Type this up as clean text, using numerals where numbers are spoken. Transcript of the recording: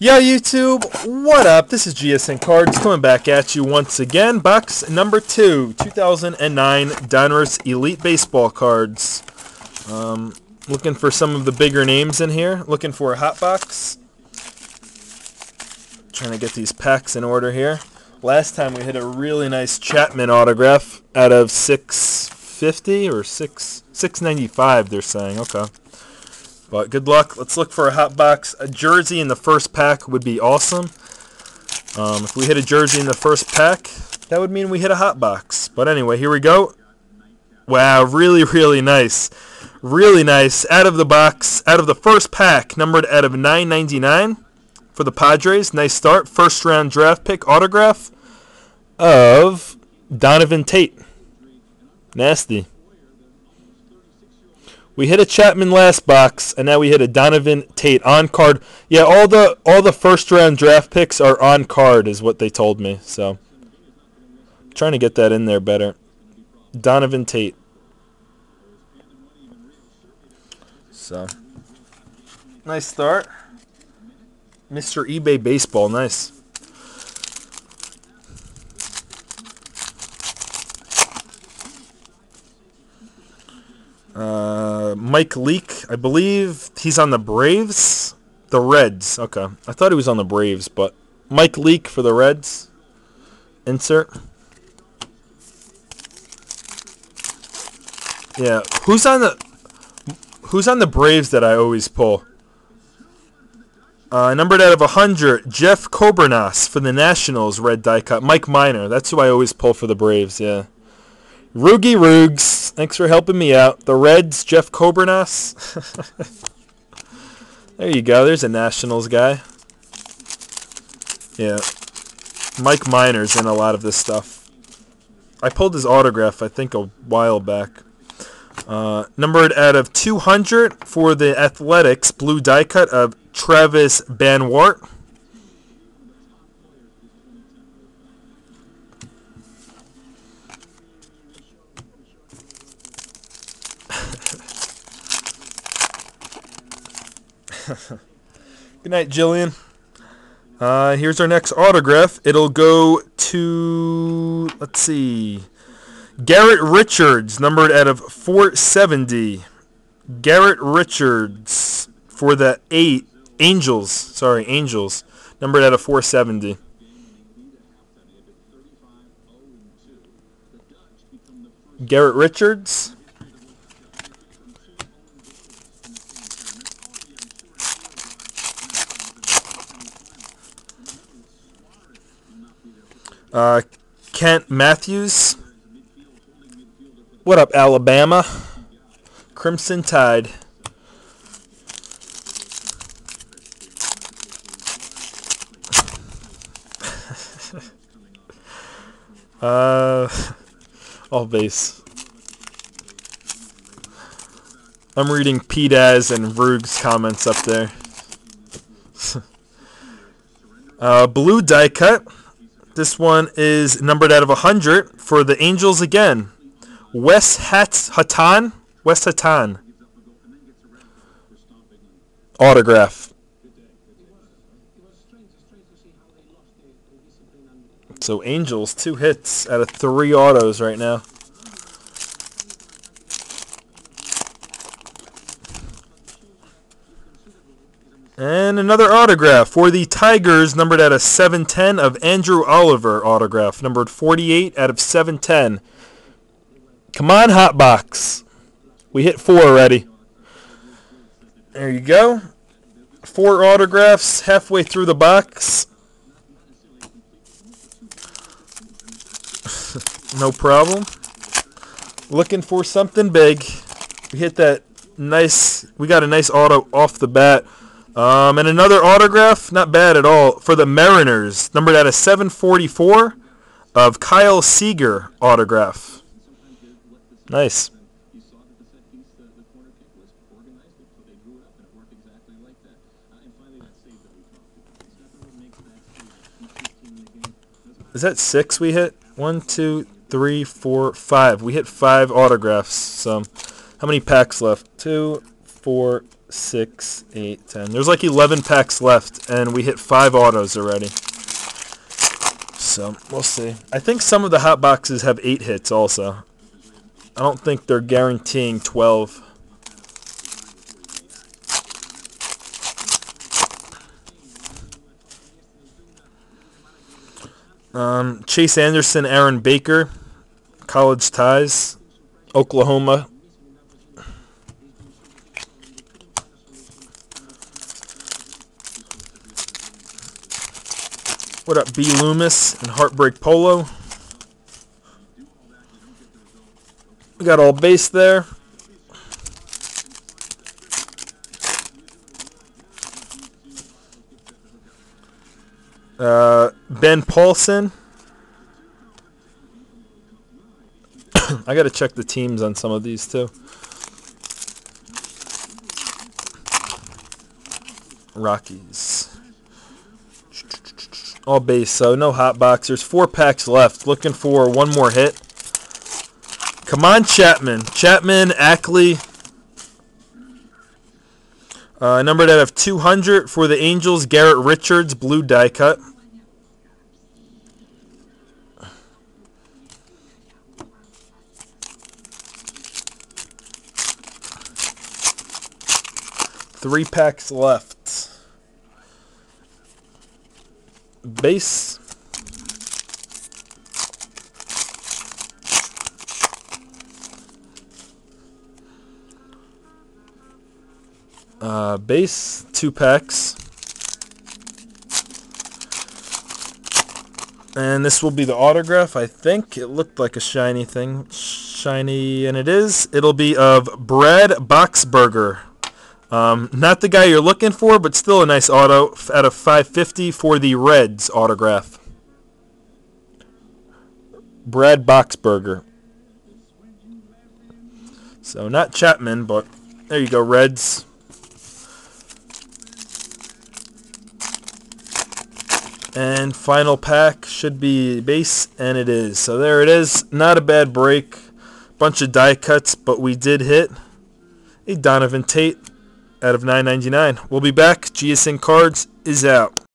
Yo YouTube, what up? This is GSNCards coming back at you once again. Box number 2, 2009 Donruss Elite Baseball cards. Looking for some of the bigger names in here. Looking for a hot box. Trying to get these packs in order here. Last time we hit a really nice Chapman autograph out of 650 or 695 they're saying. Okay. But good luck. Let's look for a hot box. A jersey in the first pack would be awesome. If we hit a jersey in the first pack, that would mean we hit a hot box. But anyway, here we go. Wow, really nice. Really nice. Out of the box, out of the first pack, numbered out of 999 for the Padres. Nice start. First round draft pick autograph of Donovan Tate. Nasty. We hit a Chapman last box, and now we hit a Donovan Tate on card. Yeah, all the first round draft picks are on card, is what they told me. So, I'm trying to get that in there better. Donovan Tate. So, nice start. Mr. eBay Baseball, nice. Mike Leake, I believe he's on the Braves. The Reds, okay. I thought he was on the Braves, but Mike Leake for the Reds. Insert. Yeah, who's on the Braves that I always pull? Numbered out of 100, Jeff Cobernas for the Nationals, red die cut. Mike Minor, that's who I always pull for the Braves, yeah. Roogie Roogs, thanks for helping me out. The Reds, Jeff Cobernas. There you go, there's a Nationals guy. Yeah, Mike Minor's in a lot of this stuff. I pulled his autograph, I think, a while back. Numbered out of 200 for the Athletics, blue die cut of Travis Banwart. Good night, Jillian. Here's our next autograph. It'll go to, let's see, Garrett Richards, numbered out of 470. Garrett Richards for the Angels, numbered out of 470. Garrett Richards. Kent Matthews. What up, Alabama? Crimson Tide. All base. I'm reading P-Daz and Vroog's comments up there. Blue die cut. This one is numbered out of 100 for the Angels again. Wes Hatton. Autograph. So Angels, 2 hits out of 3 autos right now. And another autograph for the Tigers, numbered out of 710 of Andrew Oliver autograph, numbered 48 out of 710. Come on, hot box. We hit 4 already. There you go. 4 autographs halfway through the box. No problem. Looking for something big. We hit that nice. We got a nice auto off the bat. And another autograph, not bad at all, for the Mariners, numbered out of 744 of Kyle Seager autograph. Nice. Is that 6 we hit? 1, 2, 3, 4, 5. We hit 5 autographs. So, how many packs left? 2, 4, 6, 8, 10. There's like 11 packs left, and we hit 5 autos already. So, we'll see. I think some of the hot boxes have 8 hits also. I don't think they're guaranteeing 12. Chase Anderson, Aaron Baker, college ties, Oklahoma. What up, B. Loomis and Heartbreak Polo? We got all base there. Ben Paulson. I got to check the teams on some of these too. Rockies. All base, so no hot box. There's 4 packs left. Looking for one more hit. Come on, Chapman. Chapman, Ackley. Numbered out of 200 for the Angels. Garrett Richards, blue die cut. Three packs left. Base. Base, 2 packs. And this will be the autograph, I think. It looked like a shiny thing. Shiny, and it is. It'll be of Brad Boxberger. Not the guy you're looking for, but still a nice auto out of 550 for the Reds autograph. Brad Boxberger. So not Chapman, but there you go, Reds. And final pack should be base, and it is. So there it is. Not a bad break. Bunch of die cuts, but we did hit a Donovan Tate out of 9.99. We'll be back. GSN Cards is out.